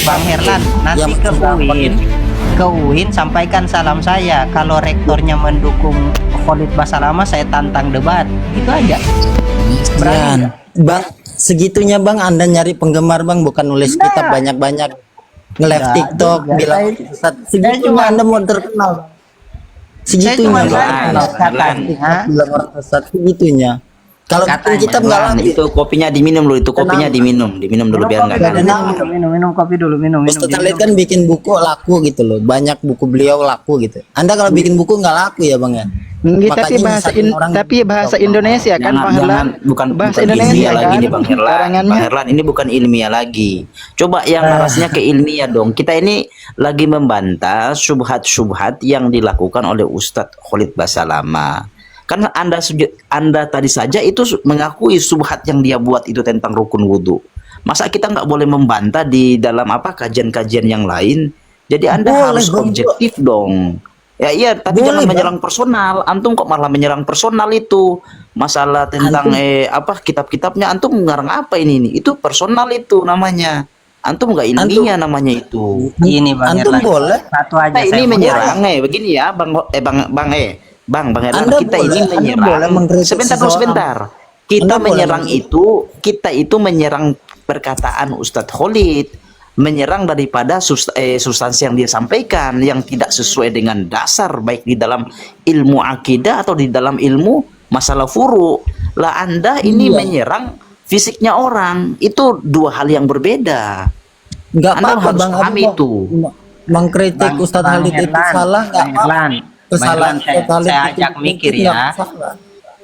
Bang Herlan, nanti yang ke UIN sampaikan salam saya. Kalau rektornya mendukung Khalid Basalamah, saya tantang debat. Itu aja. Berani nggak? Bang, segitunya Bang Anda nyari penggemar Bang, bukan nulis kitab banyak-banyak, nge-live Nggak TikTok juga. bilang Ustaz. Segitunya cuma- Anda mau terkenal. Saya cuma Segitunya tanya katanya. bilang orang sesat, segitunya. Kalau bikin Katanya, kitab nggak Lan, laku. itu kopinya diminum dulu, itu kopinya diminum dulu biar nggak Kopi ganti. dulu, minum kopi dulu, minum. Ustaz Khalid kan bikin buku laku gitu loh, banyak buku beliau laku gitu. Anda kalau bikin buku nggak laku ya Bang ya? Nggih, Makanya tapi bahasa Indonesia kan Bang Herlan. Bukan Bahasa bukan Indonesia ilmiah lagi kan nih Bang Herlan. karangannya. Bang Herlan ini bukan ilmiah lagi. Coba yang narasinya ke ilmiah dong. Kita ini lagi membantah syubhat-syubhat yang dilakukan oleh Ustadz Khalid Basalamah. Karena Anda tadi saja itu mengakui subhat yang dia buat itu tentang rukun wudhu. Masa kita nggak boleh membantah di dalam apa kajian-kajian yang lain? Jadi Anda Boleh, harus Bang. objektif dong. Ya iya, tapi Boleh, jangan Bang. menyerang personal. Antum kok malah menyerang personal itu. Masalah tentang apa kitab-kitabnya antum ngarang apa ini? Itu personal itu namanya. Antum nggak ilmiah namanya itu. Ini Bang Antum Herlan. boleh. Satu aja Kita saya ini mau menyerang begini ya, Bang Herlan, Anda kita boleh- ini Anda boleh menyerang. mengkritik Sebentar seseorang. sebentar. Kita Anda boleh menyerang kita itu menyerang perkataan Ustadz Khalid, menyerang daripada substansi yang dia sampaikan yang tidak sesuai dengan dasar baik di dalam ilmu akidah atau di dalam ilmu masalah furu. Lah Anda ini menyerang fisiknya orang, itu dua hal yang berbeda. Nggak Anda apa-apa harus Bang, pahami Abu, itu. mengkritik Ustadz Khalid itu salah nggak apa-apa. Herlan, Kesalahan Bang Herlan, Ustadz Khalid saya itu ajak mikir nggak ya. masalah.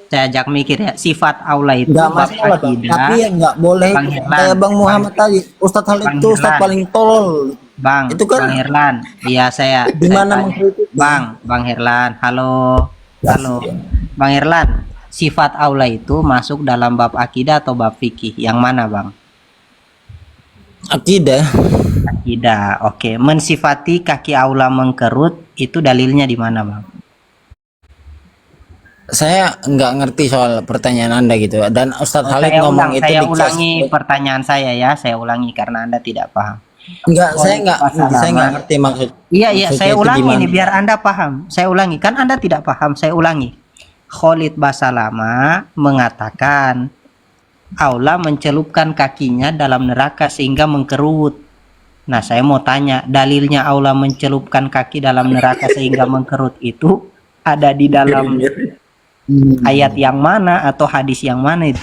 Saya ajak mikir ya. Sifat aula itu Nggak bab masalah Bang. akidah. Tapi ya nggak boleh Bang Herlan, kayak Bang Muhammad tadi. Ustadz Khalid Bang itu Ustadz Herlan. paling tolol. Bang, Itu kan Bang Herlan. Iya, saya gimana tanya. mengkritik? Bang Herlan. Halo. Bang Herlan, sifat aula itu masuk dalam bab akidah atau bab fikih? Yang mana, Bang? Akidah. Akidah. Oke, mensifati kaki aula mengkerut itu dalilnya di mana, Bang? Saya nggak ngerti soal pertanyaan Anda gitu. Dan Ustadz Khalid ngomong itu Saya di ulangi pertanyaan saya ya, saya ulangi karena Anda tidak paham. Enggak, saya nggak ngerti maksud. Iya, maksudnya saya itu ulangi gimana. nih biar Anda paham. Saya ulangi, kan Anda tidak paham, saya ulangi. Khalid Basalamah mengatakan aula mencelupkan kakinya dalam neraka sehingga mengkerut. Nah, saya mau tanya, dalilnya aula mencelupkan kaki dalam neraka sehingga mengkerut itu ada di dalam ayat yang mana atau hadis yang mana itu?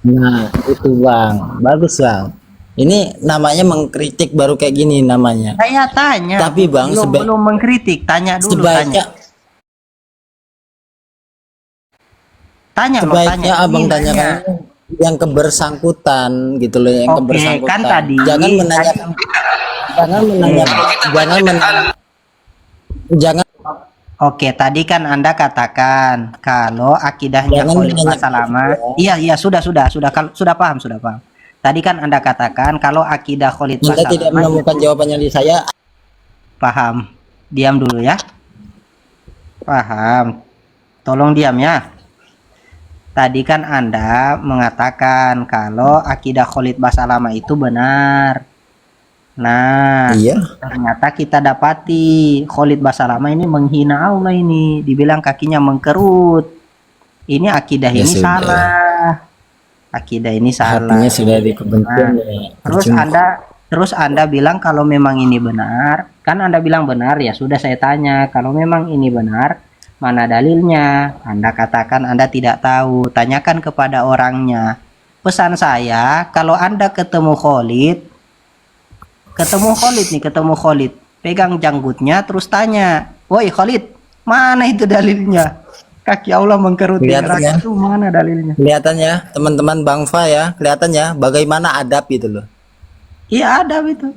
Nah, itu Bang. Bagus Bang. Ini namanya mengkritik baru kayak gini namanya. Saya tanya. Tapi Bang, belum mengkritik, tanya dulu. Sebaiknya Abang tanyakan yang kebersangkutan gitu loh, yang Oke, kebersangkutan. kan tadi jangan menanyakan jangan Oke, tadi kan Anda katakan kalau akidahnya Jangan Khalid menanyakan Basalamah, iya sudah paham. Tadi kan Anda katakan kalau akidah Khalid Anda tidak Basalamah menemukan jawabannya di saya. paham. Diam dulu ya. Paham. Tolong diam ya. Tadi kan Anda mengatakan kalau akidah Khalid Basalamah itu benar. Nah, Iya. ternyata kita dapati Khalid Basalamah ini menghina Allah ini, dibilang kakinya mengkerut. Ini akidah Ya ini sudah. salah. Akidah ini salah. Hatinya sudah dikebencian. Terus Anda bilang kalau memang ini benar, kan Anda bilang benar, ya sudah saya tanya, kalau memang ini benar, mana dalilnya? Anda katakan Anda tidak tahu, tanyakan kepada orangnya. Pesan saya, kalau Anda ketemu Khalid, pegang janggutnya terus tanya, woi Khalid, mana itu dalilnya? Kaki Allah mengkerut di Kelihatan neraka ya? itu mana dalilnya? Kelihatannya teman-teman Bang Fa ya, kelihatannya bagaimana adab gitu loh. Iya ada itu.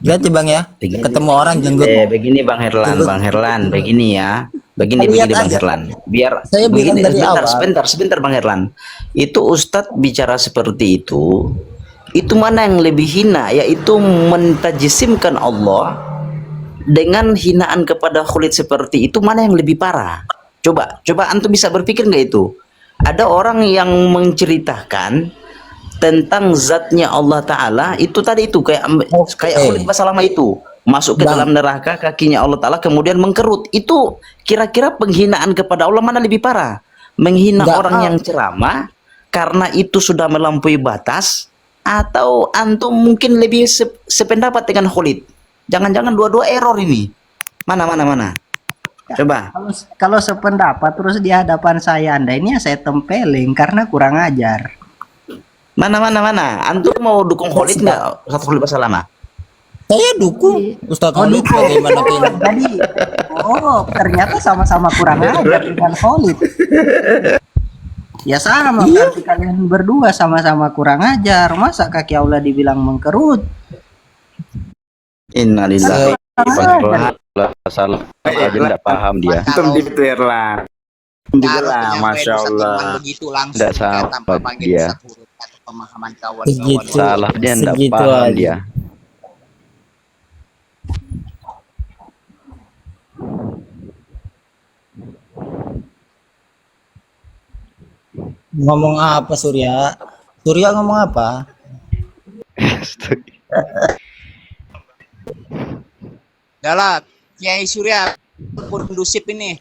Lihat ya Bang ya, Begini. ketemu orang jenggot. Begini Bang Herlan, begini ya. Begini Lihat Bang aja. Herlan. Biar Saya bilang dari awal. sebentar Bang Herlan. Itu Ustadz bicara seperti itu mana yang lebih hina, yaitu mentajisimkan Allah dengan hinaan kepada Khalid seperti itu, mana yang lebih parah? Coba antum bisa berpikir nggak itu? Ada orang yang menceritakan tentang zatnya Allah Ta'ala itu tadi itu kayak kayak Khalid Basalamah itu masuk ke dalam neraka, kakinya Allah Ta'ala kemudian mengkerut. Itu kira-kira penghinaan kepada Allah mana lebih parah? Menghina orang yang ceramah karena itu sudah melampaui batas, atau antum mungkin lebih sependapat dengan Khalid? Jangan-jangan dua-dua error ini. Mana? Coba. Kalau sependapat terus di hadapan saya Anda ini, ya saya tempelin karena kurang ajar. Mana? Antum mau dukung Khalid nggak? Ustaz Khalid Basalamah? Saya dukung Ustaz Khalid bagaimana ini. Jadi, ternyata sama-sama kurang ajar dengan Khalid. Ya sama, berarti kalian berdua sama-sama kurang ajar. Masa kaki Allah dibilang mengkerut? Innalillahi. Salah aja nggak paham dia. Antum di Twitter lah. Juga lah, masya Allah. Nggak sama dia. Segitu, Salah dia nggak segitu paham aja. dia. Ngomong apa Surya? Surya ngomong apa? Dalam Kiai Surya kondusif ini.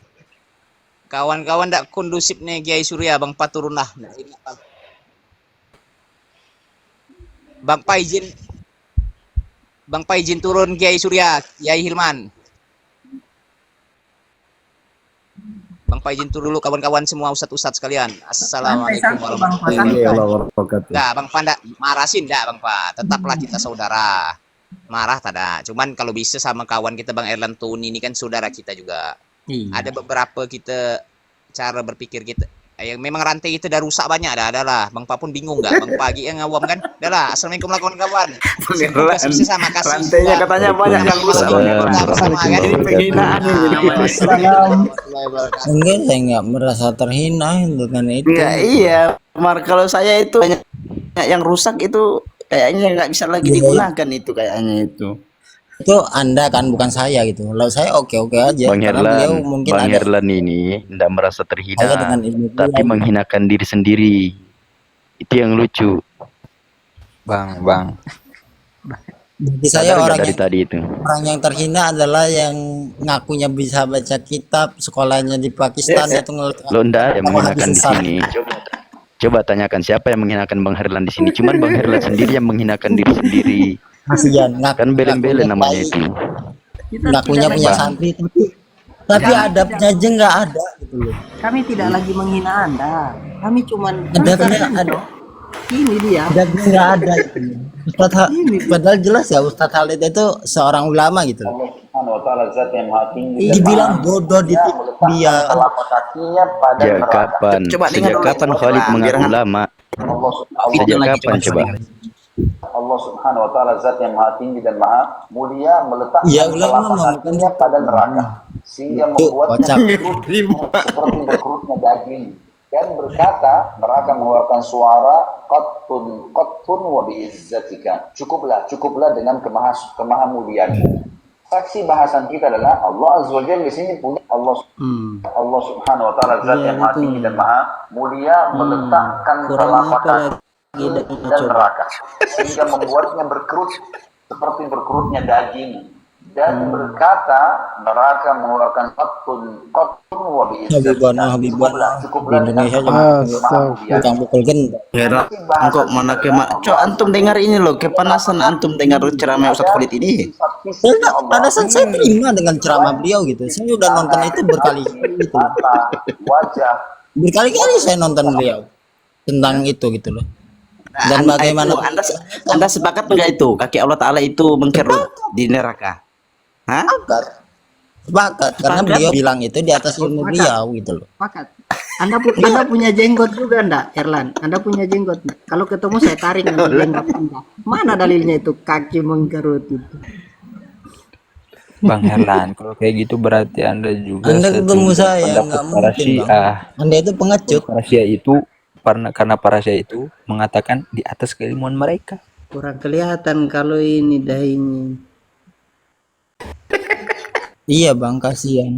Kawan-kawan tidak kondusif nih Kiai Surya, Bang Paturun lah. Bang Paijin turun Kiai Surya, Kiai Hilman. Bang Paijin turun dulu kawan-kawan semua ustadz sekalian. Assalamualaikum warahmatullahi wabarakatuh. Enggak, Bang Pa enggak marahin enggak Bang Pa. Tetaplah kita saudara. Marah tada. Cuman kalau bisa sama kawan kita Bang Erlan Tuni ini kan saudara kita juga. Ada beberapa kita cara berpikir kita yang memang rantai kita udah rusak banyak adalah Bang Pa pun bingung nggak Bang Pagi yang ngawam kan adalah assalamualaikum kawan-kawan kasih sama kasih rantainya katanya banyak yang rusak ini penghinaan ini namanya. Enggak, saya nggak merasa terhina dengan itu. Iya kalau saya itu banyak yang rusak itu kayaknya nggak bisa lagi digunakan itu kayaknya itu. Itu Anda kan, bukan saya gitu. Kalau saya oke-oke aja. Bang Karena beliau Herlan, mungkin Bang ada Herlan ini tidak merasa saya terhina, dengan ilmu tapi beliau. menghinakan diri sendiri. Itu yang lucu. Bang. Jadi saya Sadar nggak orang dari tadi itu. yang terhina adalah yang ngakunya bisa baca kitab, sekolahnya di Pakistan itu Lo ndak yang menghinakan di sesat. sini. Coba tanyakan siapa yang menghinakan Bang Herlan di sini. Cuman Bang Herlan sendiri yang menghinakan diri sendiri. Kasihan, Kan belen-belen namanya itu. ngakunya punya santri, tapi adabnya aja nggak ada gitu loh. Kami tidak lagi menghina Anda. Kami cuman Ada. ini dia. Adabnya nggak ada gitu. Padahal jelas ya Ustadz Khalid itu seorang ulama gitu loh. Dibilang bodoh di dia. Sejak kapan? Coba Sejak dengar kapan dulu. Khalid Coba, mengaku biar- ulama? Video Sejak lagi, kapan coba? Allah Subhanahu wa taala zat yang maha tinggi dan maha mulia meletakkan Ya, ulama telapak mah kakinya pada neraka sehingga Tuh, membuatnya kocak. berkerut seperti berkerutnya daging dan berkata neraka mengeluarkan suara qattun wa biizzatika, cukuplah dengan kemahamuliaan. Saksi bahasan kita adalah Allah Azza wa Jalla di sini punya Allah Subhanahu wa taala zat yang maha tinggi dan maha mulia meletakkan telapak kaki dan neraka sehingga membuatnya berkerut seperti berkerutnya daging dan berkata neraka mengeluarkan qattun wa biizzatika, cukuplah Di dengan Indonesia kemahamuliaan. tukang pukul genta. Heran, kok mana antum dengar ini loh, kepanasan antum dengar ceramah Ustaz Khalid ini. Pada saat saya terima dengan ceramah beliau gitu, saya udah nonton itu berkali-kali gitu loh. Wajah Berkali-kali saya nonton beliau tentang itu gitu loh. Dan bagaimana Anda sepakat enggak itu kaki Allah Ta'ala itu mengkerut di neraka? Hah? sepakat karena beliau bilang itu di atas ilmu beliau gitu loh. Pakat. Anda punya jenggot juga enggak, Erlan? Anda punya jenggot enggak? Kalau ketemu saya tarik dengan jenggot Anda. Mana dalilnya itu kaki mengkerut itu? Bang Herlan, kalau kayak gitu berarti Anda juga Anda ketemu saya pendapat nggak para mungkin bang. Syiah. Anda itu pengecut. Para Syiah itu karena para Syiah itu mengatakan di atas keilmuan mereka. Kurang kelihatan kalau ini dahinya. Iya bang, kasihan.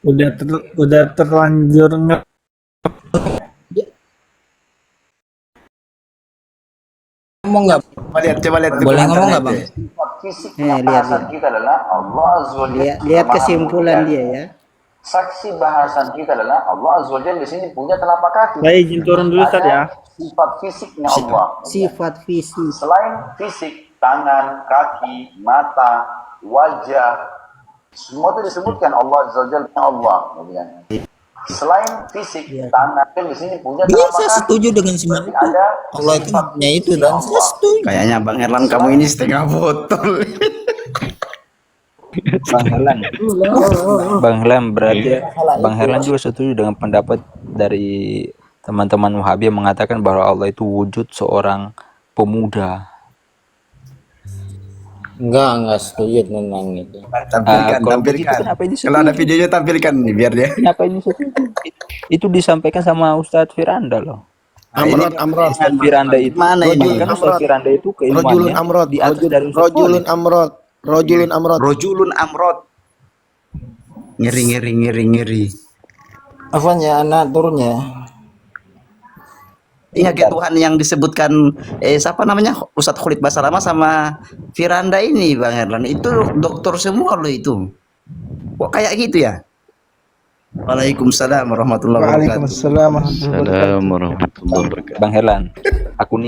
udah terlanjur Ngomong nggak? Coba lihat Boleh ngomong nggak bang? Sifat fisik lihat, bahasan kita adalah Allah Azza wa Jalla. Lihat Maha kesimpulan Mulia. dia ya. Saksi bahasan kita adalah Allah Azza wa Jalla di sini punya telapak kaki. Saya izin turun dulu Ustaz ya. Sifat fisiknya Allah. Sifat fisik. Selain fisik, tangan, kaki, mata, wajah, semua itu disebutkan Allah Azza wa Jalla Allah. Selain fisik, tangan kan di sini punya Iya, telapak saya kaki. setuju dengan semua Berarti itu. ada Allah itu sifat punya itu fisiknya dan saya setuju. Kayaknya Bang Herlan kamu ini setengah botol. Bang Herlan. Bang Herlan berarti Bang Herlan juga setuju dengan pendapat dari teman-teman Wahabi yang mengatakan bahwa Allah itu wujud seorang pemuda. Enggak setuju tentang itu. Kalau begitu kenapa ini Kalau ada videonya tampilkan nih biar dia. Kenapa ini setuju? Itu disampaikan sama Ustadz Firanda loh. Amrod. Ustadz Firanda itu Mana ini? bahkan Ustadz Firanda itu Rojulun keilmuannya Amrod. di atas dari Ustadz Rojulun Khalid. Amrod. Rojulun Amrod. Ngeri. Apanya anak turunnya? Ingat ya Tuhan yang disebutkan siapa namanya Ustadz Khalid Basalamah sama Firanda ini Bang Herlan itu dokter semua loh itu. Kok kayak gitu ya? Waalaikumsalam warahmatullahi wabarakatuh. Waalaikumsalam Assalamualaikum warahmatullahi wabarakatuh. Bang Herlan,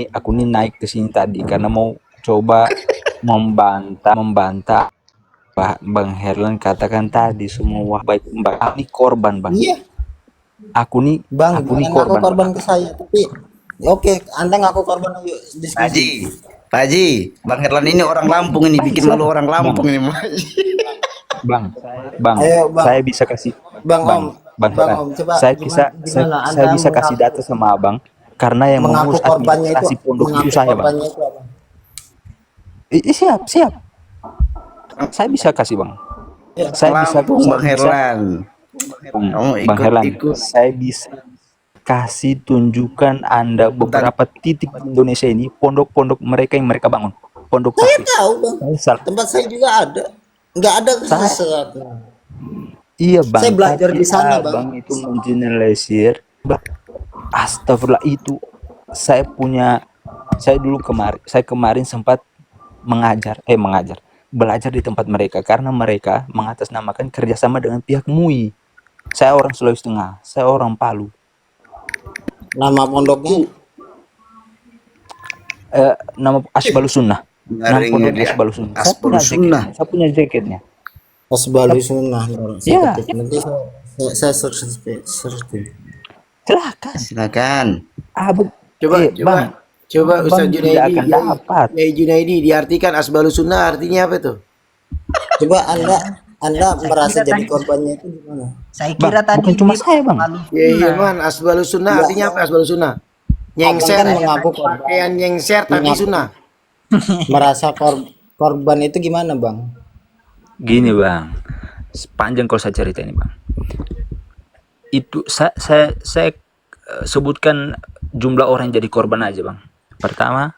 aku nih naik ke sini tadi karena mau coba membantah Bang Herlan katakan tadi semua baik Mbak ini korban Bang. Iya. Aku nih Bang, aku nih jangan ngaku korban. korban ke saya, tapi oke, Anda ngaku korban yuk diskusi. Pak Haji, Bang Herlan ini orang Lampung ini bikin malu orang Lampung ini. Bang, Ayo, Bang. saya bisa kasih Bang Herlan, Om, coba saya bisa gimana saya Anda bisa kasih data sama Abang karena yang mengaku mengurus korbannya itu, administrasi pondok itu mengaku saya Bang. korbannya itu apa? Siap. Saya bisa kasih Bang. Ya, Saya bisa Lampung Bang Herlan. Bang Herlan, saya bisa kasih tunjukkan Anda beberapa titik di Indonesia ini pondok-pondok mereka yang mereka bangun. Pondok saya tahfiz. tahu Bang, tempat saya juga ada. Nggak ada sesuatu. Iya Bang. Saya belajar tapi di sana, Bang. Abang itu mengeneralisir. Astagfirullah itu saya dulu kemarin sempat belajar di tempat mereka karena mereka mengatasnamakan kerjasama dengan pihak MUI. Saya orang Sulawesi Tengah, saya orang Palu. Nama pondoknya Nama Asbalus Sunnah. Nama pondoknya Asbalus Sunnah. Saya punya jaketnya. Asbalus Sunnah. Iya. Nanti saya search. Silakan. Coba Ustaz Junaidi. Dapat. Junaidi diartikan Asbalus Sunnah artinya apa tuh? Coba Anda merasa jadi korbannya itu gimana? Saya kira tadi Bukan cuma saya Bang. Iya man, Asbalus Sunnah artinya apa Asbalus Sunnah? Nyengser, Abang kan mengaku korban. pakaian nyengser tapi sunnah. Merasa korban itu gimana Bang? Gini Bang, sepanjang kalau saya cerita ini Bang, itu saya sebutkan jumlah orang yang jadi korban aja Bang. Pertama,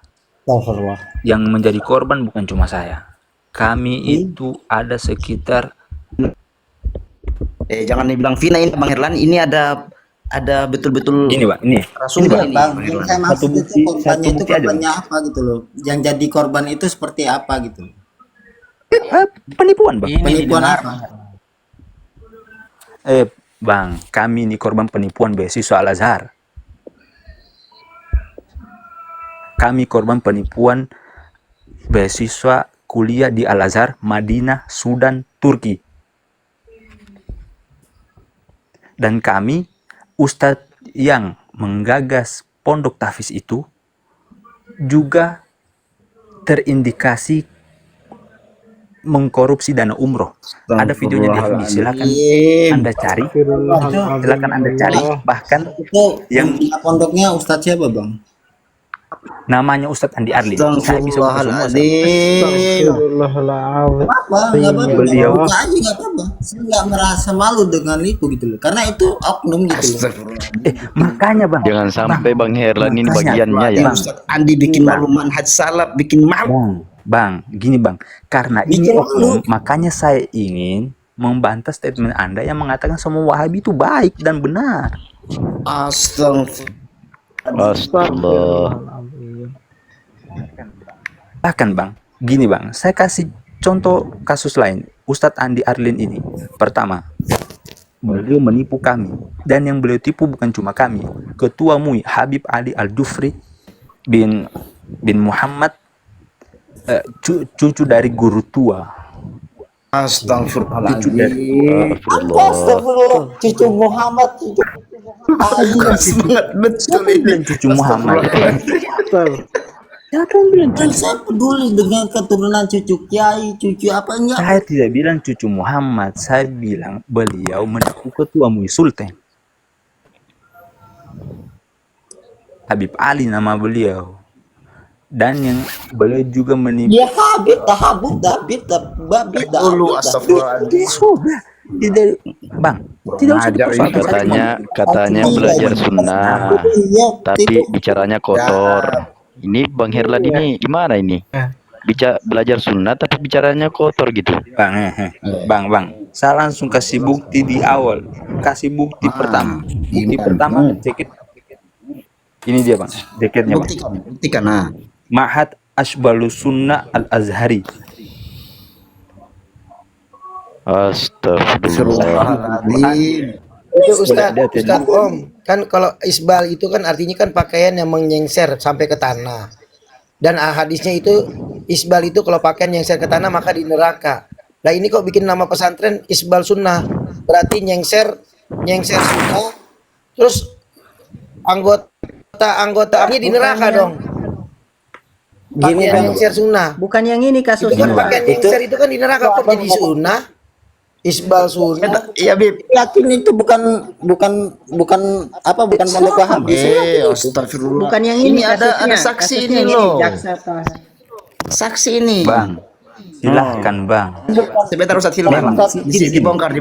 yang menjadi korban bukan cuma saya. Kami itu ada sekitar Jangan dibilang Vina ini Bang Herlan, ini ada betul-betul ini Bang, ini. narasumber ini. Bang, yang saya maksud itu korbannya itu bukti aja, korbannya apa gitu loh? Yang jadi korban itu seperti apa gitu? Penipuan Bang. Penipuan apa? Bang, kami ini korban penipuan beasiswa Al Azhar. Kami korban penipuan beasiswa kuliah di Al Azhar, Madinah, Sudan, Turki. Dan kami, ustadz yang menggagas pondok tahfiz itu juga terindikasi mengkorupsi dana umroh. Ada videonya di FB, silakan Anda cari. Silakan Anda cari. Bahkan Itu yang pondoknya Ustadz siapa Bang? namanya Ustadz Andi Arlin. Saya bisa buka semua. Astagfirullahaladzim. Apa? Nggak apa-apa. Beliau- Buka aja nggak apa-apa. Saya nggak merasa malu dengan itu gitu loh. Karena itu oknum gitu loh. Makanya Bang. Jangan sampai Bang Herlan ini bagiannya ya. Ustaz Andi bikin malu manhaj salaf, bikin malu. Bang, gini Bang, karena ini Bikin oknum, makanya saya ingin membantah statement Anda yang mengatakan semua Wahabi itu baik dan benar. Astagfirullah. Bahkan Bang, gini Bang, saya kasih contoh kasus lain. Ustadz Andi Arlin ini, pertama, beliau menipu kami. Dan yang beliau tipu bukan cuma kami. Ketua MUI, Habib Ali Al-Dufri bin Muhammad, cucu dari guru tua. Astagfirullahaladzim. Astagfirullah. Cucu Muhammad. Semangat betul ini. Cucu Muhammad. Siapa yang bilang? Kan saya peduli dengan keturunan cucu kiai, cucu apanya. Saya tidak bilang cucu Muhammad, saya bilang beliau menipu ketua MUI Sultan. Habib Ali nama beliau. Dan yang beliau juga menipu. Ya Habib. Dulu astagfirullahaladzim. Tidak, Bang, tidak usah dipersoalkan. Katanya belajar sunnah, tapi bicaranya kotor. Ini Bang Herlan ini gimana ini? Belajar sunnah tapi bicaranya kotor gitu. Bang, saya langsung kasih bukti di awal. Kasih bukti pertama. Bukti pertama jaket. Ini dia Bang, jaketnya Bang. Buktikan nah. Ma'had Asbalus Sunnah Al-Azhari. Astagfirullahaladzim. Itu Ustaz Om, kan kalau isbal itu kan artinya kan pakaian yang menyengser sampai ke tanah. Dan hadisnya itu isbal itu kalau pakaian nyengser ke tanah maka di neraka. Nah ini kok bikin nama pesantren Isbal Sunnah, berarti nyengser sunnah, terus anggotanya di neraka dong. Gini Bang, nyengser sunnah. bukan yang ini Itu kasusnya. kan pakaian nyengser itu kan di neraka kok jadi sunnah. Isbal sunnah. Iya Bib. Yakin itu bukan pondok Wahabi. Astagfirullah. Bukan yang ini ada kasusnya. saksi Kasusnya ini yang loh. jaksa Saksi ini. Bang, silahkan Bang. Sebentar Ustaz Hilman. Dibongkar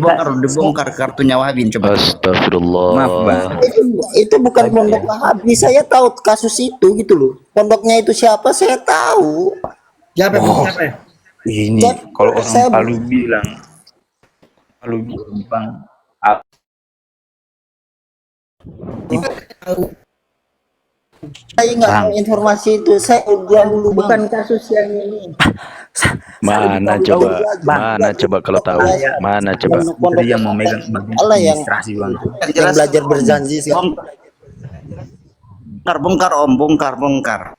kartunya Wahabin coba. Astagfirullah. Maaf Bang. Itu bukan pondok Wahabi. Saya tahu kasus itu gitu loh. Pondoknya itu siapa saya tahu. Siapa? Ini kalau orang Palu bilang Bang, Saya nggak tahu informasi itu. Saya dulu bukan kasus yang ini. Mana coba kalau tahu. Mana coba. Menteri yang memegang bagian Allah yang administrasi Bang. yang belajar berjanji sekarang. Bongkar.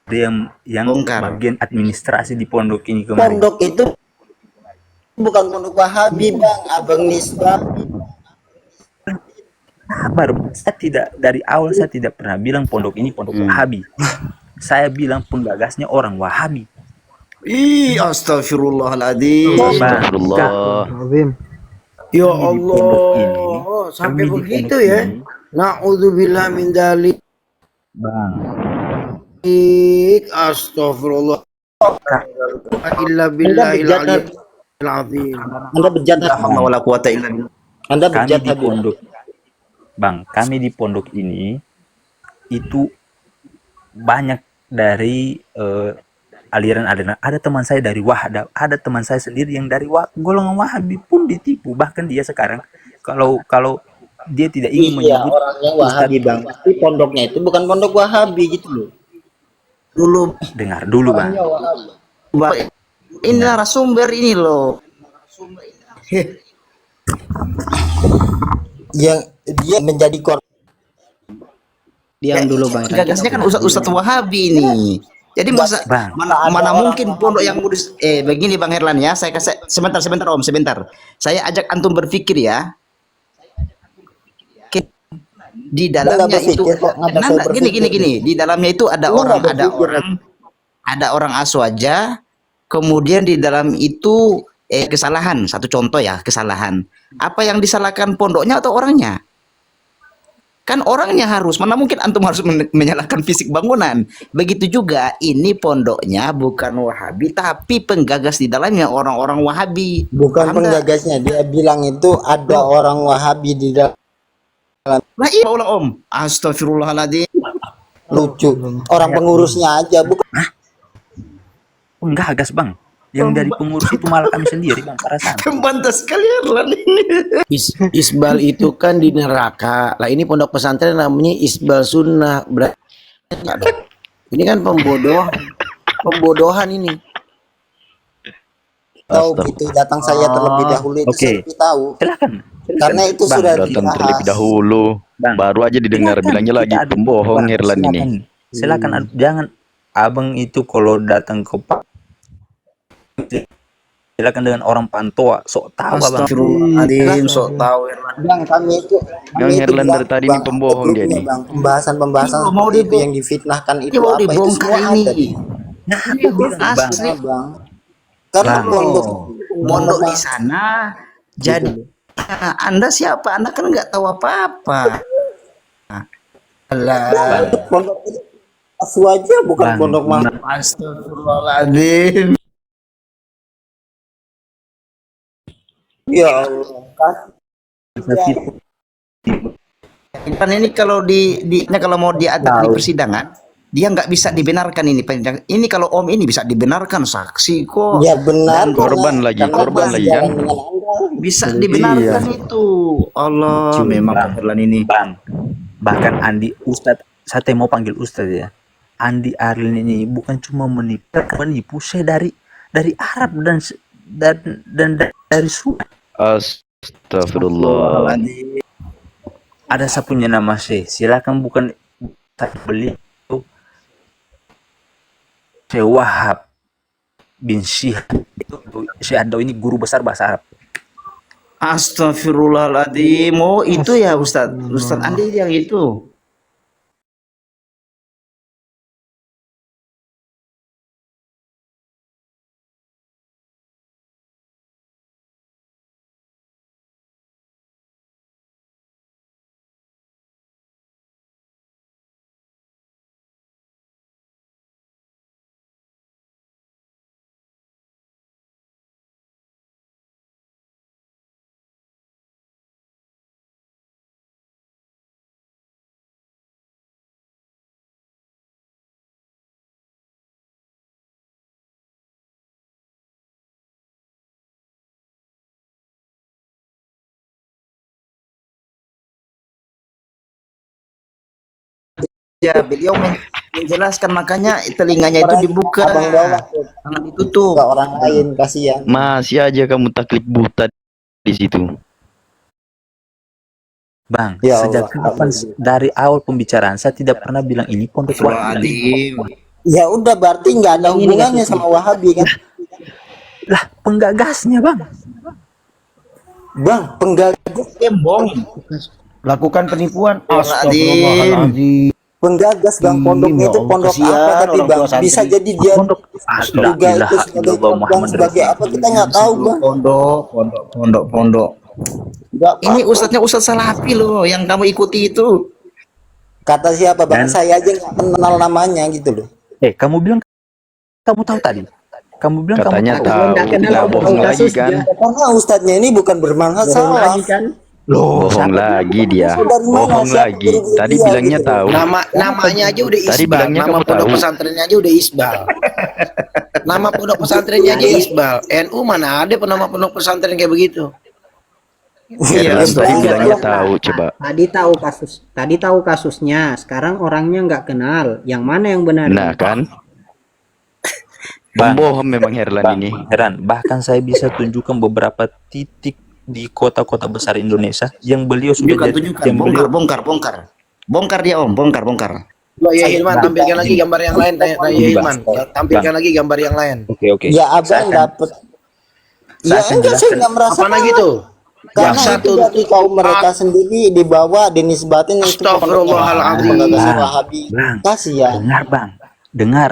Dia yang Bongkar. bagian administrasi di pondok ini kemarin. Pondok itu bukan pondok Wahabi Bang, Abang Nisbah. Sabar, dari awal saya tidak pernah bilang pondok ini pondok Wahabi. Saya bilang penggagasnya orang Wahabi. Astagfirullahaladzim. Astagfirullah. Ya Allah, sampai begitu ya. Na'udzubillah min dzalik. Bang, Astagfirullah. Illa billahil aliyyil azim. Anda berjahat. Wala quwata illa billah. Anda kami berjahat di pondok, Bang, kami di pondok ini itu banyak dari aliran-aliran. Ada teman saya dari Wahda, ada teman saya sendiri yang dari golongan Wahabi pun ditipu. Bahkan dia sekarang kalau dia tidak ingin menyebut orangnya Wahabi Bang, tapi pondoknya itu bukan pondok Wahabi gitu loh. dengar dulu Bang. Ini narasumber ini loh. Yang dia menjadi korban. Diam dulu Bang. Gagasnya kan Ustadz Wahabi ini. Jadi Bang. mana mungkin pondok yang modus begini Bang Herlan ya. Saya kasih sebentar Om, sebentar. Saya ajak antum berpikir ya. Di dalamnya itu gini. Di dalamnya itu ada orang aswaja. Kemudian di dalam itu kesalahan. Satu contoh ya, kesalahan. Apa yang disalahkan pondoknya atau orangnya? Kan orangnya harus, mana mungkin antum harus menyalahkan fisik bangunan. Begitu juga ini pondoknya bukan Wahabi tapi penggagas di dalamnya orang-orang Wahabi. Bukan penggagasnya, dia bilang itu ada orang Wahabi di dalam. Nah iya Om. Astagfirullahaladzim. Lucu. Orang pengurusnya aja bukan. Penggagas Bang. Yang dari pengurus itu malah kami sendiri bang, para santri. Membantah sekali Erlan ini. Isbal itu kan di neraka. Lah ini pondok pesantren namanya Isbal Sunnah. Berarti ini kan pembodohan ini. Tahu gitu datang saya terlebih dahulu itu saya lebih tahu. Silakan. Karena itu Bang, sudah datang dibahas. terlebih dahulu, baru aja didengar bilangnya lagi pembohong Herlan ini. Silakan, jangan abang itu kalau datang ke Pak, silakan dengan orang pantoa, sok tahu abang. Astagfirullahaladzim, sok tahu Herlan. Bang, kami itu Yang Herlan dari tadi ini pembohong dia nih. Bang, pembahasan Mau itu yang difitnahkan itu mau apa itu dibongkar semua ini. ada di. Nah, Asli. Bang. Karena Bang. Mondok di sana. Jadi Anda siapa? Anda kan nggak tahu apa-apa. Alah, pondok itu asu aja bukan Bang, pondok mah. Astagfirullahaladzim. Ya Allah, kan. Kan ini kalau kalau mau diadab di persidangan, dia nggak bisa dibenarkan ini. Ini kalau Om ini bisa dibenarkan saksi kok. Ya benar. Dan Korban lagi, korban lagi kan. Bisa dibenarkan itu. Allah, memang Bang. Herlan ini. Bang, bahkan Andi Ustadz, saya mau panggil Ustadz ya. Andi Arlin ini bukan cuma menipu saya dari Arab dan dari Sunda. Astagfirullah. Ada saya punya nama silakan bukan saya beli itu Syekh Wahab bin Syihab itu Syekh Ado ini guru besar bahasa Arab. Astagfirullahaladzim. Oh itu ya Ustadz Andi yang itu. Ya, beliau menjelaskan makanya telinganya itu dibuka, Abang bawa ke jangan ditutup. orang lain kasihan. Masih aja kamu taklid buta di situ. Bang, Ya sejak Allah. kapan dari awal pembicaraan saya tidak pernah bilang ini pondok Wahabi. Ya udah berarti nggak ada hubungannya sama Wahabi kan? Lah, penggagasnya bang. Bang, penggagas Kembong. Lakukan penipuan. Astagfirullahaladzim. penggagas bang pondoknya itu pondok apa tapi bang bisa jadi dia Pondok juga itu sebagai korban sebagai apa kita nggak tahu bang. Pondok. Nggak Ini apa-apa. ustadznya Ustadz Salafi loh yang kamu ikuti itu. Kata siapa bang? Dan- Saya aja nggak kenal namanya gitu loh. Kamu bilang kamu tahu tadi. Kamu bilang Katanya kamu tahu. tahu, nggak bohong lagi kan? Karena ustadznya ini bukan bermanhaj salah. Bohong lagi dia, Dari mana? bohong Siapa lagi. guru-guru Tadi dia bilangnya gitu? tahu. Namanya aja udah Tadi Isbal. bilangnya Nama kamu pondok tahu. pesantrennya aja udah Isbal. Nama pondok pesantrennya aja Isbal. NU mana ada nama pondok pesantren kayak begitu? Herlan tadi bilangnya tahu, coba. Tadi tahu kasusnya, sekarang orangnya nggak kenal. Yang mana yang benar? Nah kan, Bang. pembohong memang Herlan ini. Heran, bahkan saya bisa tunjukkan beberapa titik di kota-kota besar Indonesia yang beliau sudah Tunjukkan. yang beliau Bongkar dia Om, bongkar. Coba ya Hilman tampilkan lagi gambar yang lain. Ya Hilman tampilkan lagi gambar yang lain. Oke. Ya abang dapat. Ya enggak saya nggak merasa. Apa lagi tuh? Karena Jaksa itu dari tuntut kaum mereka sendiri dibawa dinisbatin itu Astagfirullahaladzim. penggagas Bang. Wahabi. Bang. Kasihan. Dengar bang, dengar.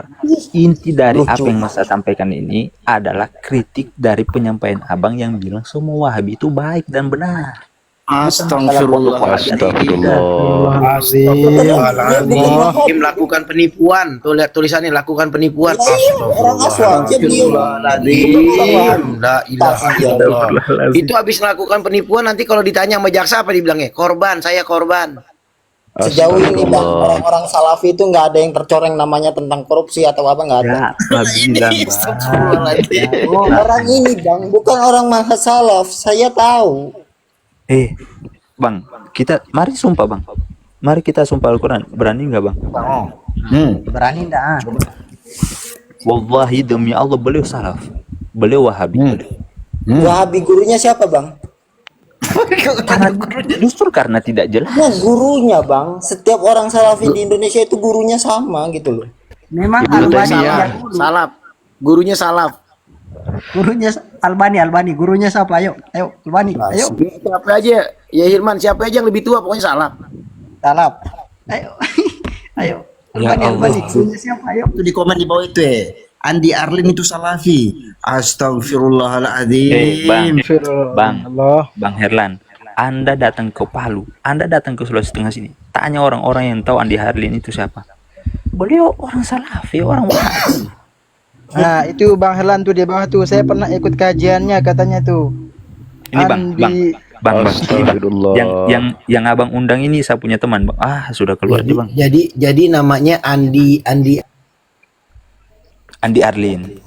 Inti dari apa yang saya sampaikan ini adalah kritik dari penyampaian abang yang bilang semua Wahabi itu baik dan benar. Astagfirullahaladzim. Melakukan penipuan. Tuh lihat tulisannya lakukan penipuan. Orang asal aja dia. La ilaha illallah. Itu habis melakukan penipuan nanti kalau ditanya sama jaksa apa dibilangnya? Korban, saya korban. Sejauh ini bang, Astagfirullah. orang-orang salafi itu nggak ada yang tercoreng namanya tentang korupsi atau apa, nggak ada. Ya, bilang bang. Orang ini bang, bukan orang manhaj salaf, saya tahu. Bang, kita mari sumpah bang. Mari kita sumpah Al-Quran. Berani nggak bang? Berani enggak? Wallahi demi Allah beliau salaf. Beliau wahabi. Wahabi gurunya siapa bang? Justru karena tidak jelas. Nah, gurunya bang, setiap orang salafi di Indonesia itu gurunya sama gitu loh. Memang Ibnu Albani Taimiyah, yang dulu. salaf. Gurunya salaf. Gurunya Albani, gurunya siapa? Ayo, Albani, ayo. Siapa aja? Ya Hilman, siapa aja yang lebih tua pokoknya salaf. Salaf. Ayo. Ayo. Ya Albani, Allah. gurunya siapa? Ayo. Itu di komen di bawah itu Andi Arlin itu salafi. Astagfirullahaladzim. Bang Herlan, Anda datang ke Palu, Anda datang ke Sulawesi Tengah sini, tanya orang-orang yang tahu Andi Harlin itu siapa. Beliau orang salafi, orang wahabi. Nah, itu Bang Herlan tuh di bawah tuh. Saya pernah ikut kajiannya katanya tuh. Ini bang, Astagfirullah. yang abang undang ini saya punya teman, bang. Sudah keluar aja bang. Jadi namanya Andi Andi Arlin.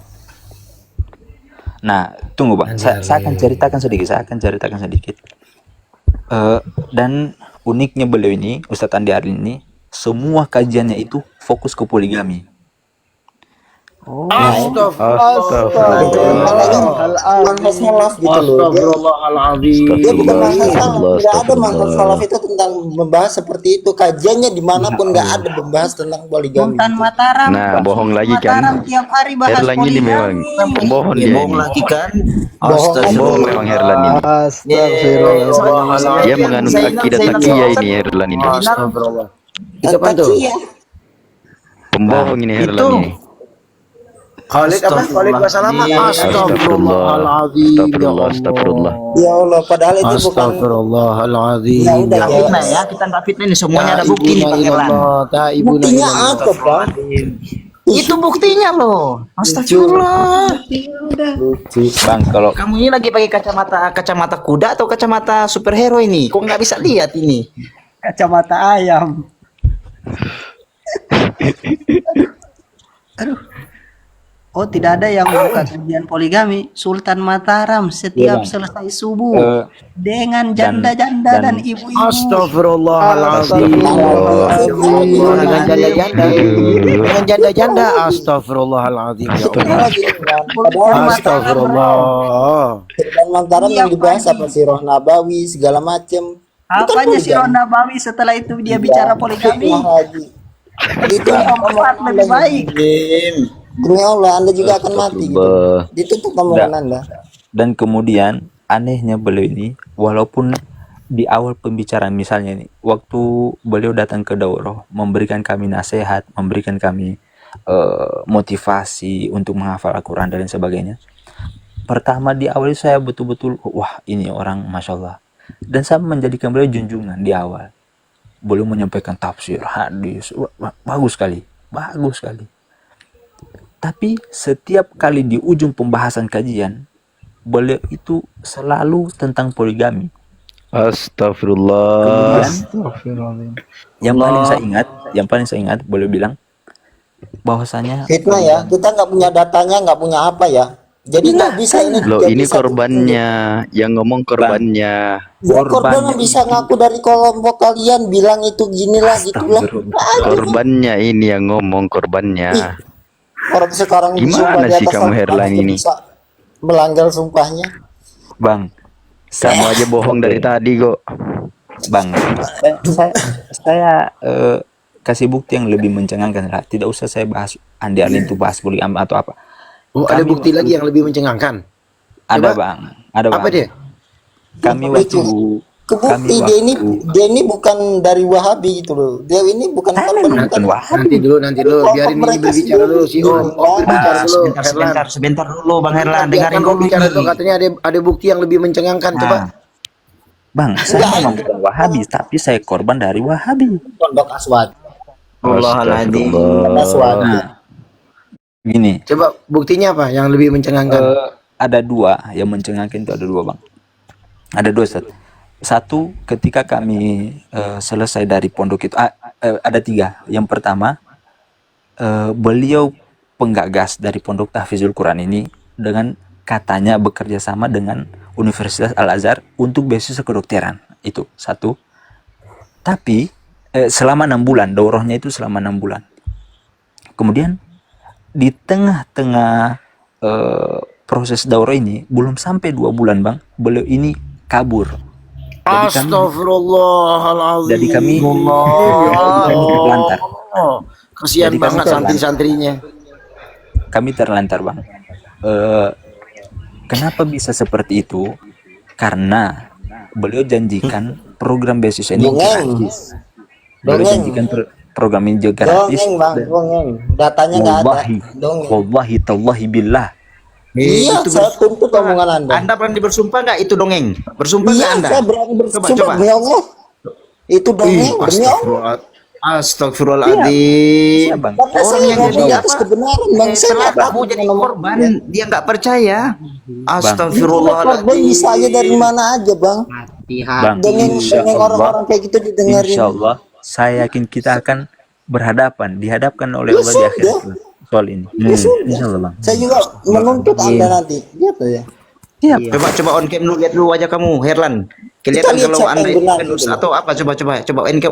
Nah, tunggu bang, saya akan ceritakan sedikit. Dan uniknya beliau ini, Ustadz Andi Arlin ini, semua kajiannya itu fokus ke poligami. Manhaj salaf gitu loh. Dia bukan manhaj salaf. Nggak ada manhaj salaf itu tentang membahas seperti itu. Kajiannya dimanapun nggak ada membahas tentang poligami. Sultan Mataram. Nah, bohong lagi Mataram kan? tiap hari bahas Herlan ini memang poligami. pembohon dia Bohong ini. lagi kan? Pembohong memang Herlan ini. Astagfirullah. Dia menganut akidah takiyah ini Herlan ini. Itu apa tuh? Pembohong ini Herlan ini. Khalid apa? Khalid Basalamah. Astagfirullahaladzim. Astagfirullah. Ya Allah, padahal itu bukan. Astagfirullahaladzim. Ya udah, ya. Fitnah ya, kita nggak fitnah ini semuanya ada bukti nih Bang Herlan. Buktinya apa bang? Itu buktinya loh. Astagfirullah. Bang, kalau Kamu ini lagi pakai kacamata kuda atau kacamata superhero ini? Kok nggak bisa lihat ini? Kacamata ayam. Aduh. Oh, tidak ada yang buka kajian poligami. Sultan Mataram setiap selesai subuh dengan janda-janda dan ibu-ibu. Astagfirullahaladzim. Dengan janda-janda. Dengan janda-janda. Astagfirullahaladzim. Astagfirullah. Sultan Mataram yang dibahas apa sih, Roh Nabawi segala macem. Apanya si Ron Nabawi setelah itu dia bicara poligami? Itu Empat lebih baik. Demi Allah, Anda juga akan mati gitu. Ditutup omongan Anda. dan kemudian anehnya beliau ini, walaupun di awal pembicaraan misalnya nih, waktu beliau datang ke daurah, memberikan kami nasihat, memberikan kami motivasi untuk menghafal Al-Quran dan lain sebagainya. Pertama di awal saya betul-betul, wah ini orang Masya Allah. Dan saya menjadikan beliau junjungan di awal. Beliau menyampaikan tafsir, hadis, bagus sekali, bagus sekali. Tapi setiap kali di ujung pembahasan kajian, beliau itu selalu tentang poligami. Astagfirullah. Kemudian, yang paling saya ingat, beliau bilang bahwasanya Fitnah ya, kita nggak punya datanya, nggak punya apa ya. Jadi nggak bisa ini. Loh, nggak ini bisa korbannya, yang ngomong korbannya. Ya, korban yang bisa ngaku dari kelompok kalian bilang itu ginilah gitulah. Korbannya ini yang ngomong korbannya. Orang sekarang Gimana sih kamu Herlan ini? bisa melanggar sumpahnya. Bang, Kamu aja bohong dari tadi kok. Bang, saya kasih bukti yang lebih mencengangkan lah. Tidak usah saya bahas Andi Arlin itu bahas poligami atau apa. Oh, ada bukti lagi yang lebih mencengangkan. Ada Coba. bang, ada bang. Apa dia? Kami Kebukti dia ini bukan dari Wahabi gitu loh. Dia ini bukan korban. Nanti dulu, biarin ini berbicara dulu si Om. Om berbicara dulu. Sebentar dulu Bang Herlan, Dengarin dengarin dulu bicara ini. dulu, katanya ada bukti yang lebih mencengangkan. Coba. Bang, saya memang bukan Wahabi, tapi saya korban dari Wahabi. Pondok Aswad. Astagfirullah. Aswad. Gini, Coba buktinya apa yang lebih mencengangkan? ada dua yang mencengangkan itu, ada dua bang. Ada dua Ustaz. Satu, ketika kami selesai dari pondok itu ada 3. Yang pertama, beliau penggagas dari pondok Tahfizul Quran ini dengan katanya bekerja sama dengan Universitas Al-Azhar untuk beasiswa kedokteran. Itu satu. Tapi selama 6 bulan, daurahnya itu selama 6 bulan. Kemudian di tengah-tengah proses daurah ini belum sampai 2 bulan, Bang, beliau ini kabur. Astagfirullahaladzim. Jadi kami terlantar. Kasihan Jadi kami banget terlantar. santri-santrinya. Kami terlantar, Bang. Kenapa bisa seperti itu? Karena beliau janjikan program beasiswa ini gratis. Beliau janjikan program ini juga gratis. Dongeng bang, dongeng. Datanya nggak ada. Dongeng. Wallahi tallahi billah. Iya, saya tuntut omongan Anda. Anda berani bersumpah nggak itu dongeng? Bersumpah nggak Iya, Anda? saya berani bersumpah Coba. demi Allah. Itu dongeng demi Allah. Astagfirullahaladzim. Bang. Karena saya yang ngomong jadi atas apa? kebenaran bang. Saya nggak Setelah kamu takut jadi ngomong korban, dia. dia nggak percaya. Korban Astagfirullahaladzim. bisa aja dari mana aja bang. Bang, Dongeng orang-orang kayak gitu didengerin. insya Allah, saya yakin kita akan dihadapkan oleh Allah di akhirat soal ini. Insya Allah, Bang. Saya juga menuntut Anda nanti. Gitu ya. Coba on cam dulu, lihat dulu wajah kamu, Herlan. Kelihatan lihat kalau siapa Anda yang itu benar penulis gitu. atau apa? Coba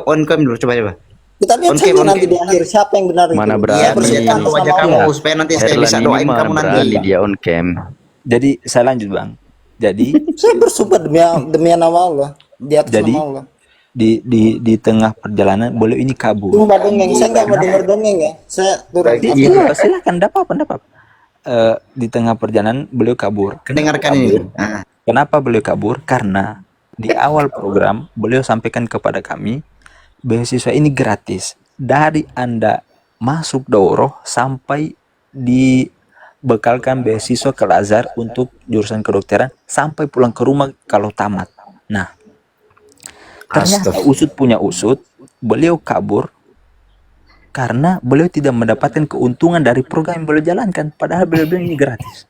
on cam dulu, coba. Kita lihat On saja cam, on nanti cam. di akhir siapa yang benar Mana itu. berani. Iya, perlihatkan bersama wajah Allah. kamu supaya nanti saya Herlan bisa ini doain mana kamu nanti. berani dia on cam. Jadi saya lanjut, Bang. Jadi Saya bersumpah demi nama Allah. Di atas Jadi, nama Allah. di tengah perjalanan beliau ini kabur. Tunggu dongeng, saya nggak mau dengar dongeng ya. Saya turun. Iya, silakan, enggak apa-apa. Di tengah perjalanan beliau kabur. Dengarkan ini. Ah. Kenapa beliau kabur? Karena di awal program beliau sampaikan kepada kami beasiswa ini gratis. Dari Anda masuk daurah sampai dibekalkan beasiswa ke Al-Azhar untuk jurusan kedokteran sampai pulang ke rumah kalau tamat. Nah, ternyata usut punya usut, beliau kabur karena beliau tidak mendapatkan keuntungan dari program yang beliau jalankan, padahal beliau bilang ini gratis.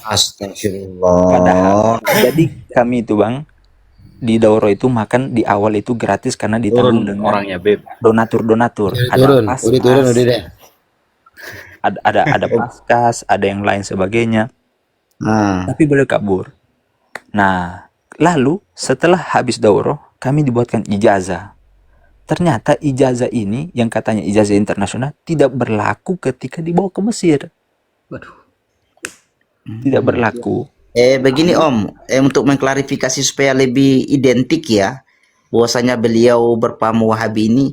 Astagfirullah. Padahal jadi kami itu, Bang, di daurah itu makan di awal itu gratis karena ditanggung dengan Orangnya Beb. donatur. Turun, udah turun, udah deh. Ada paskas, ada yang lain sebagainya. Tapi beliau kabur. Nah, lalu setelah habis daurah kami dibuatkan ijazah. Ternyata ijazah ini yang katanya ijazah internasional tidak berlaku ketika dibawa ke Mesir. Tidak berlaku. Begini Om, untuk mengklarifikasi supaya lebih identik ya, bahwasanya beliau berpaham Wahabi ini,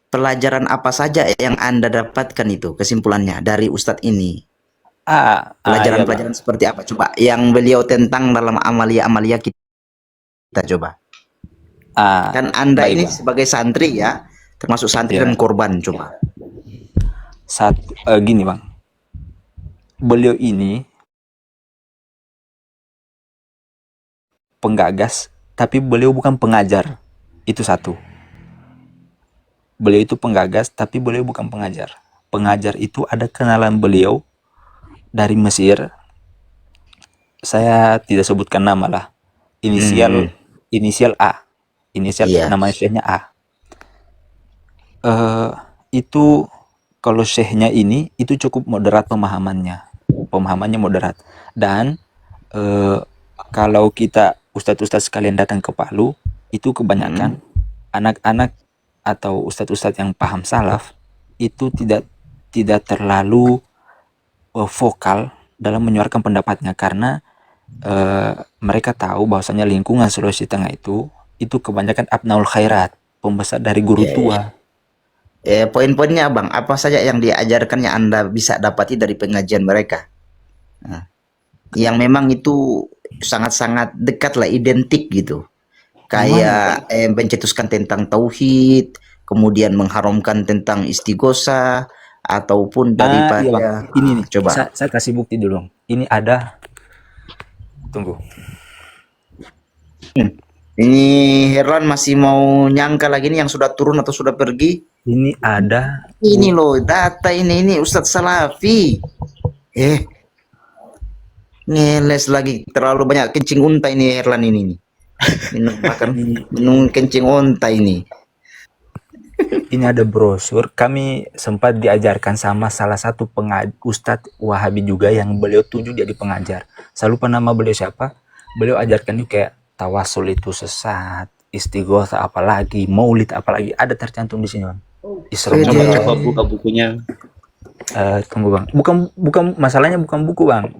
pelajaran apa saja yang Anda dapatkan itu kesimpulannya dari Ustadz ini? Pelajaran-pelajaran seperti apa? Coba yang beliau tentang dalam amalia-amalia kita coba. Kan Anda ini sebagai santri ya, termasuk santri dan korban, coba. Gini Bang, beliau ini penggagas, tapi beliau bukan pengajar. Itu satu. Beliau itu penggagas, tapi beliau bukan pengajar. Pengajar itu ada kenalan beliau dari Mesir. Saya tidak sebutkan nama lah. Inisial A. Nama syekhnya A. Itu kalau syekhnya ini itu cukup moderat pemahamannya. Pemahamannya moderat. Dan kalau kita ustadz-ustadz sekalian datang ke Palu, itu kebanyakan anak-anak atau ustadz-ustadz yang paham salaf itu tidak terlalu vokal dalam menyuarakan pendapatnya, karena mereka tahu bahwasanya lingkungan Sulawesi Tengah itu kebanyakan abnaul khairat, pembesar dari guru tua. Poin-poinnya Bang, apa saja yang diajarkan yang Anda bisa dapati dari pengajian mereka? Yang memang itu sangat-sangat dekat lah, identik gitu. Kayak mencetuskan tentang tauhid, kemudian mengharamkan tentang istighosah, ataupun daripada ini nih, coba saya kasih bukti dulu. Ini ada, tunggu. Ini Herlan masih mau nyangka lagi nih yang sudah turun atau sudah pergi. Ini ada. Ini loh data ini Ustadz Salafi. Ngeles lagi, terlalu banyak kencing unta ini Herlan ini. minum kencing onta ini. Ini ada brosur, kami sempat diajarkan sama salah satu Ustadz Wahabi juga yang beliau tunjuk jadi pengajar. Saya lupa nama beliau siapa. Beliau ajarkan juga kayak tawasul itu sesat, istighosa apalagi, maulid apalagi, ada tercantum di sini bang. Isra Coba buka bukunya. Tunggu bang, bukan masalahnya bukan buku bang.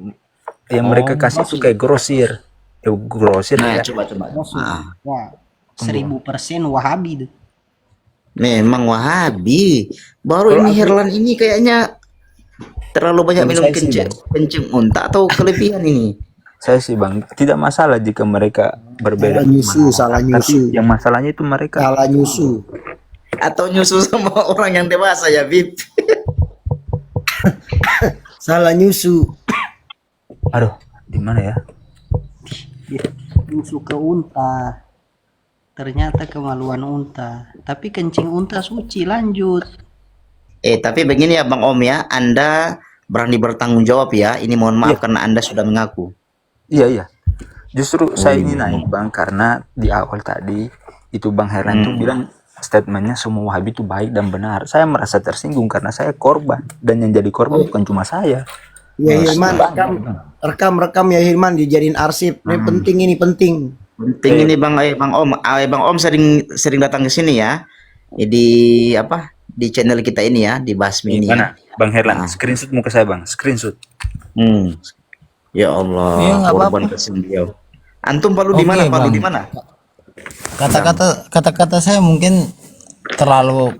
Yang mereka kasih itu kayak grosir, grosir. Nah, ya. coba. Wah, 1000% Wahabi tuh. Memang Wahabi. Baru ini Herlan ini kayaknya terlalu banyak minum kencing unta atau kelebihan ini. Saya sih bang, tidak masalah jika mereka berbeda. Salah nyusu. Yang masalahnya itu mereka Salah nyusu. Atau nyusu sama orang yang dewasa ya, Bib. Salah nyusu. Aduh, di mana ya? Nyusu ke unta. Ternyata kemaluan unta. Tapi kencing unta suci, lanjut. Tapi begini ya Bang Om ya, Anda berani bertanggung jawab ya. Ini mohon maaf karena Anda sudah mengaku. Iya. Justru saya ini naik bang karena di awal tadi itu Bang Herlan tuh bilang statementnya semua Wahabi itu baik dan benar. Saya merasa tersinggung karena saya korban dan yang jadi korban bukan cuma saya. Ya Hilman, rekam ya Hilman, dijadiin arsip. Ini penting. Penting ini Bang Om. Bang Om sering datang ke sini ya. Di di channel kita ini ya, di Basmi ini. Mana? Bang Herlan, screenshot muka saya bang, screenshot. Ya Allah, korban kesim beliau. Antum Palu di mana? Palu di mana? Kata-kata saya mungkin terlalu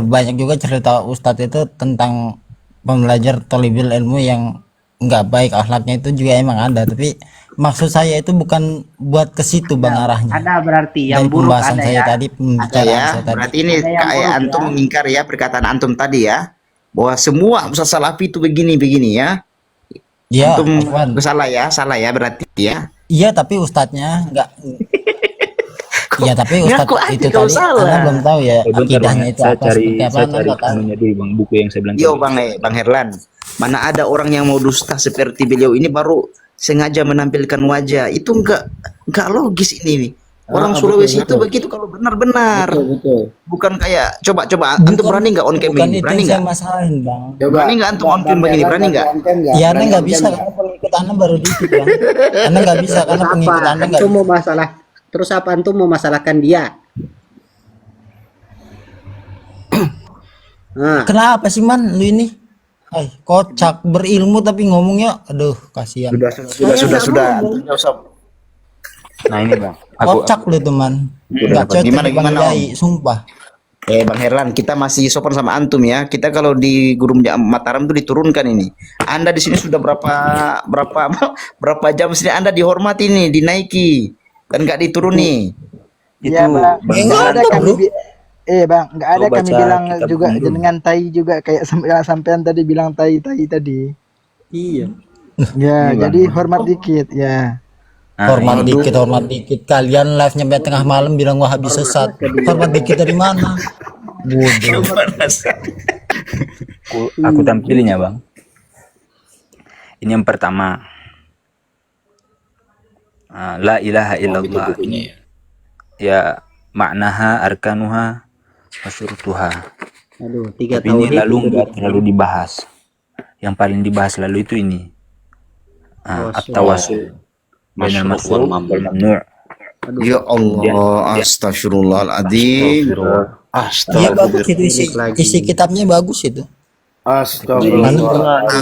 banyak juga cerita Ustadz itu tentang pembelajar thalibul ilmu yang nggak baik akhlaknya, itu juga emang ada, tapi maksud saya itu bukan buat ke situ bang arahnya. Ada berarti yang dari buruk pembahasan ada saya ya. tadi, pembicaraan Ya, saya tadi. berarti ini kayak antum mengingkar ya perkataan antum tadi ya, bahwa semua Ustaz Salafi itu begini ya. Ya, Antum Afwan. salah ya berarti ya. Iya, tapi ustadznya nggak. Iya, tapi ustadz Ngaku aja itu kalau tadi salah. Anda belum tahu ya Bentar, akidahnya Bang. itu Saya apa, cari seperti apa Anda nggak tahu. anunya dulu bang, buku yang saya bilang. Yo Bang Herlan, mana ada orang yang mau dusta seperti beliau ini baru sengaja menampilkan wajah. Itu enggak logis ini. Orang Sulawesi itu begitu kalau benar-benar. Betul. Bukan kayak coba antum berani nggak on cam Bukan ini? itu Berani yang saya nggak? masalahin bang. Berani nggak antum on cam begini? Berani nggak? Ya Anda nggak bisa karena pengikut Anda baru dikit bang. Anda nggak bisa karena pengikut Anda nggak. Antum mau masalah. Terus apa antum mau masalahkan dia? Nah, Kenapa sih man lu ini? Hai, kocak berilmu tapi ngomongnya, aduh kasihan. Sudah. Antum nggak usah. Nah ini bang, Kocak lu teman. Nggak cocok Gimana, bang Om? Yai, sumpah. Bang Herlan, kita masih sopan sama antum ya. Kita kalau di Guru Mataram tuh diturunkan ini. Anda di sini sudah berapa jam sini Anda dihormati nih, dinaiki. Kan nggak dituruni. Iya bang, nggak ada kami bang, nggak ada Coba kami baca bilang kitab juga dulu. dengan tai juga kayak sampean tadi bilang tai tadi. iya. Ya, Ini, Bang. jadi hormat dikit ya. Nah, Hormat dikit. Kalian live nyampe tengah malam bilang Wahabi sesat. Hormat dikit dari mana? Bodoh. aku tampilin ya bang. Ini yang pertama. La ilaha illallah. Ya maknaha arkanuha wasyurutuha. Aduh, 3 Tapi tahun ini lalu nggak terlalu dibahas. Yang paling dibahas lalu itu ini. At-tawassul bainal mas'ul wal mamnu'. Ya Allah, astagfirullahaladzim. Iya bagus itu isi kitabnya bagus itu. Ini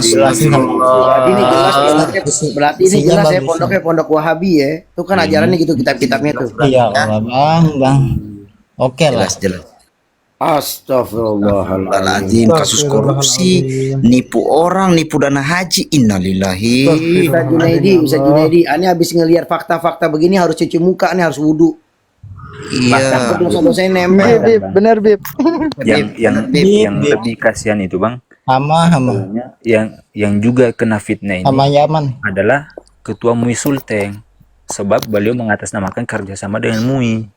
jelas berarti ini Isinya jelas ya bagus. pondoknya pondok Wahabi ya. Itu kan ajarannya gitu kitab-kitabnya tuh. Iya bang. Oke lah. Jelas. Astagfirullahaladzim. Kasus korupsi, nipu orang, nipu dana haji. Innalillahi. Ustaz Junaidi, aneh habis ngelihat fakta-fakta begini harus cuci muka, aneh harus wudhu. Iya. Dosa-dosanya nempel. Bib, bener Bib. Yang lebih kasihan itu bang, Sama yang juga kena fitnah ini Yaman. adalah ketua MUI Sulteng, sebab beliau mengatasnamakan kerjasama dengan MUI.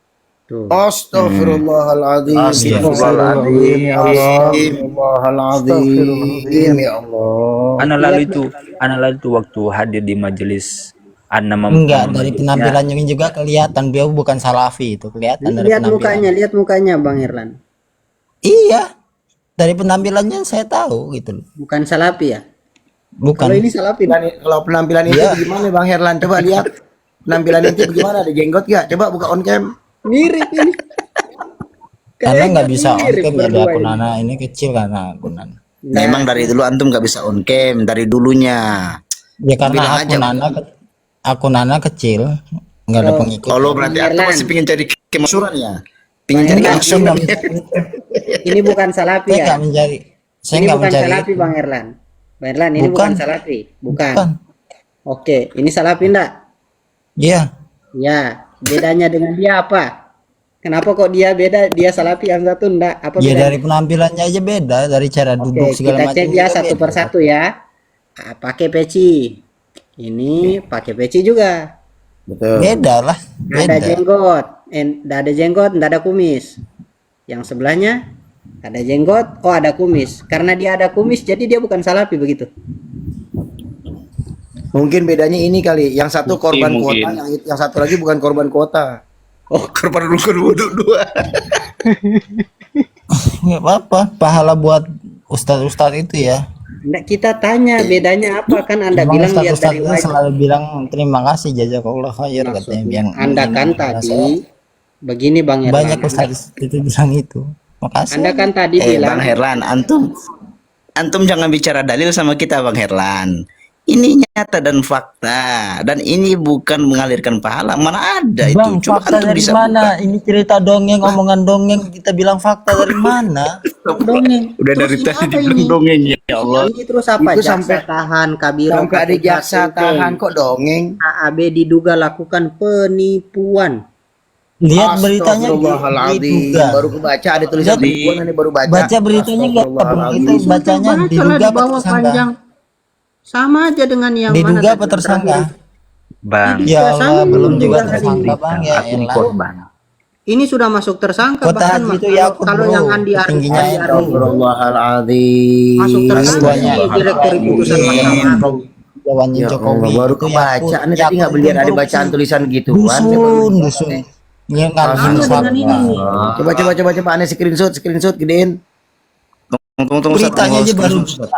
Astagfirullahaladzim. Astagfirullahaladzim. Astagfirullahaladzim. Ya Allah. Anak lalu itu waktu hadir di majelis ada nama Enggak, nama dari masjidnya. penampilannya juga kelihatan dia bukan salafi itu, kelihatan dari penampilan. Lihat mukanya Bang Irlan. Iya, dari penampilannya saya tahu gitu loh. Bukan salafi ya? Bukan. salafi. Kalau penampilan itu Iya. gimana Bang Herlan? Coba lihat. Penampilan itu bagaimana? Ada jenggot gak? Coba buka on cam. Mirip ini. Karena nggak bisa on mirip cam ya, berdua akun ini. Nana ini kecil karena akun Nana. Memang dari dulu antum nggak bisa on cam dari dulunya. Ya karena Bilang aja, akun Nana kecil, nggak ada pengikut. Kalau berarti antum masih pengen cari kemasyhuran ya? Pengen cari Bang kemasyhuran. Ini bukan salafi Saya ya? nggak mencari. Saya Ini nggak bukan mencari. salafi Bang Erlan. Bang Erlan, ini Bukan. bukan salafi. Bukan. Bukan. Oke, ini salafi enggak? Iya. Ya, bedanya dengan dia apa? Kenapa kok dia beda, dia salafi yang satu enggak? Apa Ya bedanya? dari penampilannya aja beda, dari cara duduk Oke, segala kita cek macam. dia juga satu beda. persatu ya. Ah, pakai peci. Ini pakai peci juga. Betul. Beda lah. Ada Beda. jenggot, enggak ada jenggot, enggak ada kumis. Yang sebelahnya ada jenggot, oh ada kumis. Karena dia ada kumis, jadi dia bukan salafi begitu. Mungkin bedanya ini kali. Yang satu korban Mungkin. kuota, yang satu lagi bukan korban kuota. Oh, korban rukun wudhu 2. Nggak apa-apa, pahala buat ustadz-ustadz itu ya. Enggak, kita tanya bedanya apa, kan Anda Emang bilang lihat ustadz-ustadz dari itu wajah. selalu bilang terima kasih jazakallah khair katanya yang Anda kan tadi begini Bang Erlan. banyak ustadz itu bilang itu. Makasih. Anda kan tadi bilang Bang Herlan, antum jangan bicara dalil sama kita Bang Herlan. Ini nyata dan fakta, dan ini bukan mengalirkan pahala. Mana ada Bang, itu? Coba fakta antum dari bisa mana? Ini cerita dongeng, omongan dongeng, kita bilang fakta dari mana? dongeng. Udah dari Terus tadi apa dibilang ini? dongeng ya Allah. Ini terus apa? Itu Jaksa sampai- tahan kabiro Sampai ada jaksa tahan kok dongeng. AAB diduga lakukan penipuan. Lihat beritanya Astagfirullahaladzim. diduga. Baru kebaca ada tulisan Lihat- penipuan ini baru baca. Baca beritanya enggak, Bang? Itu Astagfirullahaladzim. bacanya diduga apa tersangka? Sama aja dengan yang Diduga mana apa tadi tersangka? Bang, Ya Allah, Sama belum ini juga juga tersangka, Bang. Ya aku ini elah. korban. Ini sudah masuk tersangka Kota bahkan Haji itu kalau, Yakub, kalau bro. yang Andi Arif Tingginya Andi Arif Astagfirullahaladzim. masuk tersangka Semuanya. ini direktur putusan Mahkamah Agung. Jawabannya Ya Jokowi Allah, baru itu kebaca. Yakub- Ini tadi nggak Yakub beliau ada korupsi. bacaan tulisan gituan. Saya baru Dusun, baca dusun. nih. Ini nggak Sama dengan ini. Coba coba coba coba aneh screenshot gedein. Tunggu Ustaz, beritanya aja tunggu, baru Ustaz.